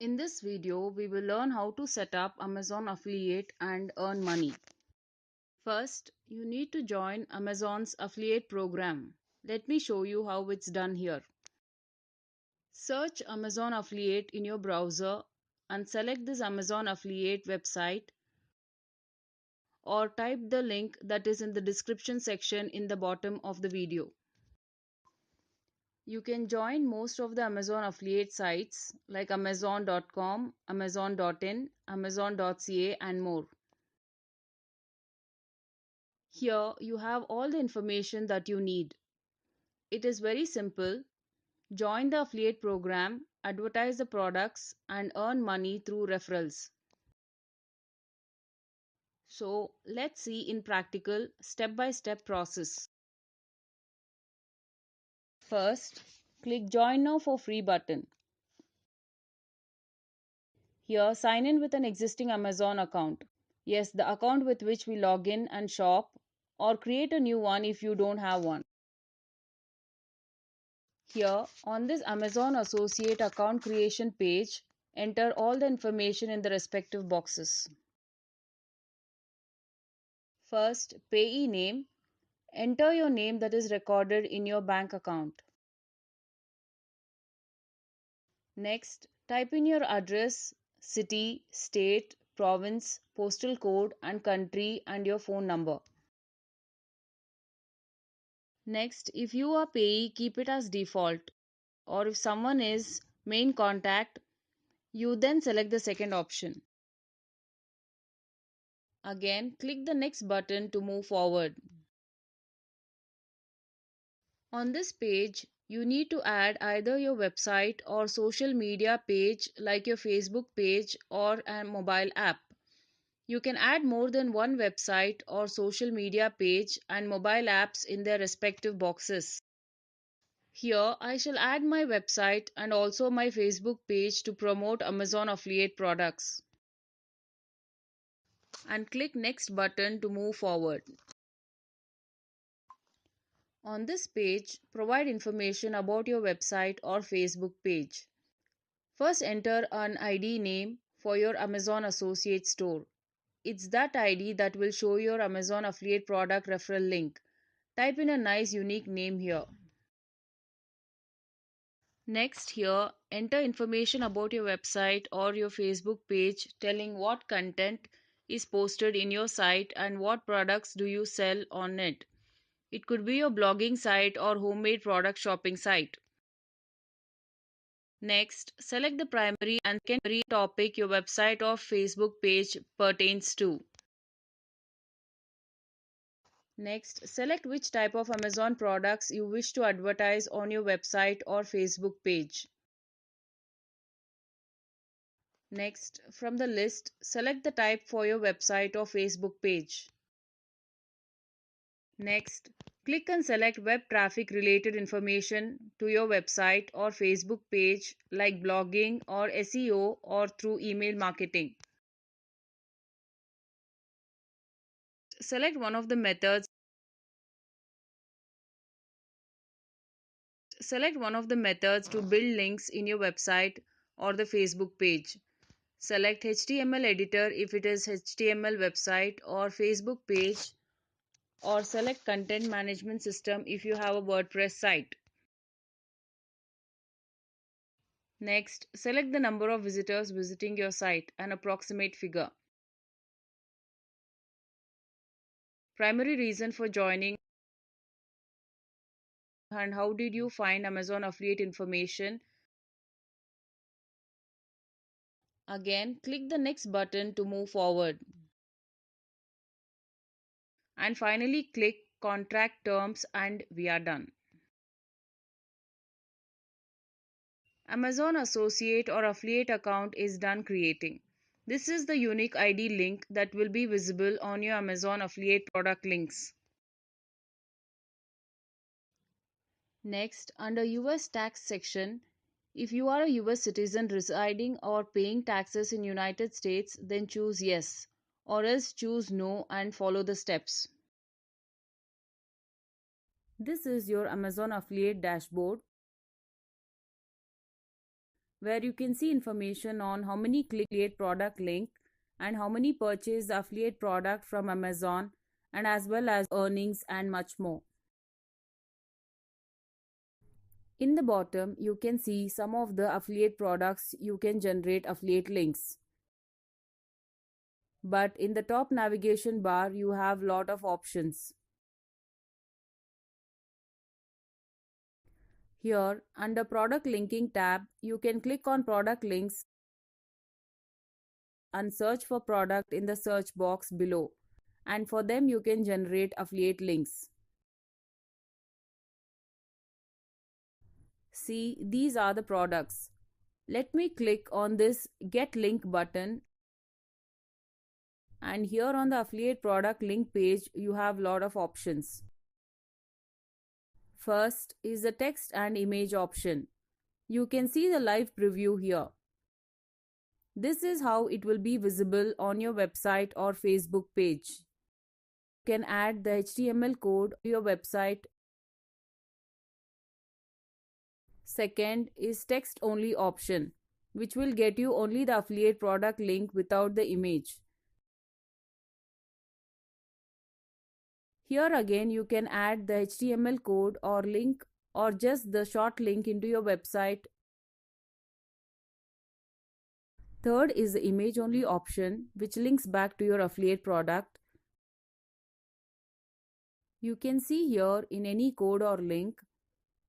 In this video, we will learn how to set up Amazon affiliate and earn money. First, you need to join Amazon's affiliate program. Let me show you how it's done here. Search Amazon affiliate in your browser and select this Amazon affiliate website or type the link that is in the description section in the bottom of the video. You can join most of the Amazon affiliate sites like Amazon.com, Amazon.in, Amazon.ca and more. Here you have all the information that you need. It is very simple. Join the affiliate program, advertise the products, and earn money through referrals. So let's see in practical step-by-step process. First, click Join Now for Free button. Here, sign in with an existing Amazon account. Yes, the account with which we log in and shop, or create a new one if you don't have one. Here, on this Amazon Associate account creation page, enter all the information in the respective boxes. First, payee name. Enter your name that is recorded in your bank account. Next, type in your address, city, state, province, postal code and country and your phone number. Next, if you are payee, keep it as default. Or if someone is main contact, you then select the second option. Again, click the next button to move forward. On this page, you need to add either your website or social media page like your Facebook page or a mobile app. You can add more than one website or social media page and mobile apps in their respective boxes. Here, I shall add my website and also my Facebook page to promote Amazon affiliate products. And click Next button to move forward. On this page, provide information about your website or Facebook page. First, enter an ID name for your Amazon Associate store. It's that ID that will show your Amazon affiliate product referral link. Type in a nice unique name here. Next, here, enter information about your website or your Facebook page telling what content is posted in your site and what products do you sell on it. It could be your blogging site or homemade product shopping site. Next, select the primary and secondary topic your website or Facebook page pertains to. Next, select which type of Amazon products you wish to advertise on your website or Facebook page. Next, from the list, select the type for your website or Facebook page. Next, click and select web traffic related information to your website or Facebook page like blogging or SEO or through email marketing. Select one of the methods. Select one of the methods to build links in your website or the Facebook page. Select HTML editor if it is HTML website or Facebook page, or select content management system if you have a WordPress site. Next, select the number of visitors visiting your site, an approximate figure. Primary reason for joining and how did you find Amazon affiliate information. Again, click the next button to move forward. And finally, click contract terms and we are done. Amazon Associate or Affiliate account is done creating. This is the unique ID link that will be visible on your Amazon Affiliate product links. Next, under US tax section, if you are a US citizen residing or paying taxes in United States, then choose yes, or else choose no and follow the steps. This is your Amazon Affiliate dashboard. where you can see information on how many click affiliate product link and how many purchase the affiliate product from Amazon, and as well as earnings and much more. In the bottom, you can see some of the affiliate products you can generate affiliate links. But in the top navigation bar, you have lot of options. Here, under product linking tab, you can click on product links and search for product in the search box below. And for them, you can generate affiliate links. See, these are the products. Let me click on this Get Link button. And here on the affiliate product link page, you have lot of options. First is the text and image option. You can see the live preview here. This is how it will be visible on your website or Facebook page. You can add the HTML code to your website. Second is text only option, which will get you only the affiliate product link without the image. Here again you can add the HTML code or link or just the short link into your website. Third is the image only option, which links back to your affiliate product. You can see here in any code or link,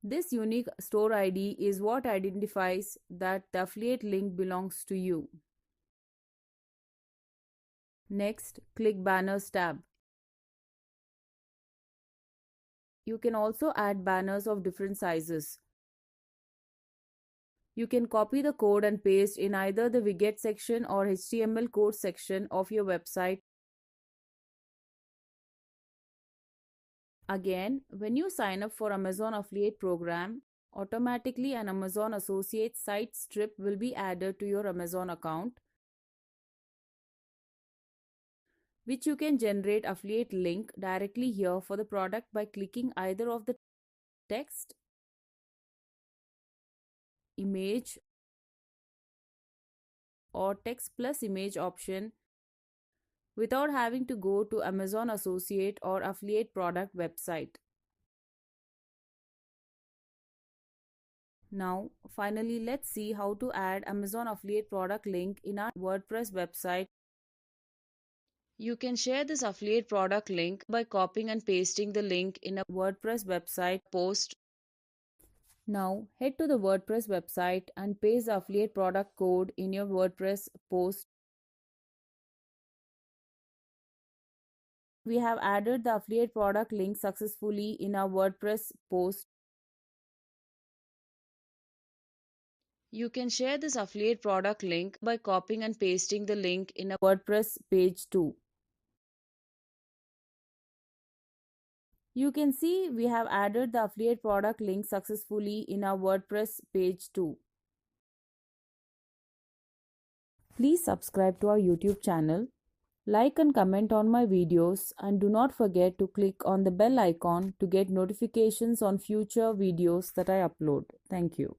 this unique store ID is what identifies that the affiliate link belongs to you. Next, click Banners tab. You can also add banners of different sizes. You can copy the code and paste in either the widget section or HTML code section of your website. Again, when you sign up for Amazon affiliate program, automatically an Amazon Associate site strip will be added to your Amazon account, which you can generate affiliate link directly here for the product by clicking either of the text, image or text plus image option without having to go to Amazon Associate or affiliate product website. Now, finally, let's see how to add Amazon affiliate product link in our WordPress website. You can share this affiliate product link by copying and pasting the link in a WordPress website post. Now, head to the WordPress website and paste the affiliate product code in your WordPress post. We have added the affiliate product link successfully in our WordPress post. You can share this affiliate product link by copying and pasting the link in a WordPress page too. You can see we have added the affiliate product link successfully in our WordPress page too. Please subscribe to our YouTube channel, like and comment on my videos, and do not forget to click on the bell icon to get notifications on future videos that I upload. Thank you.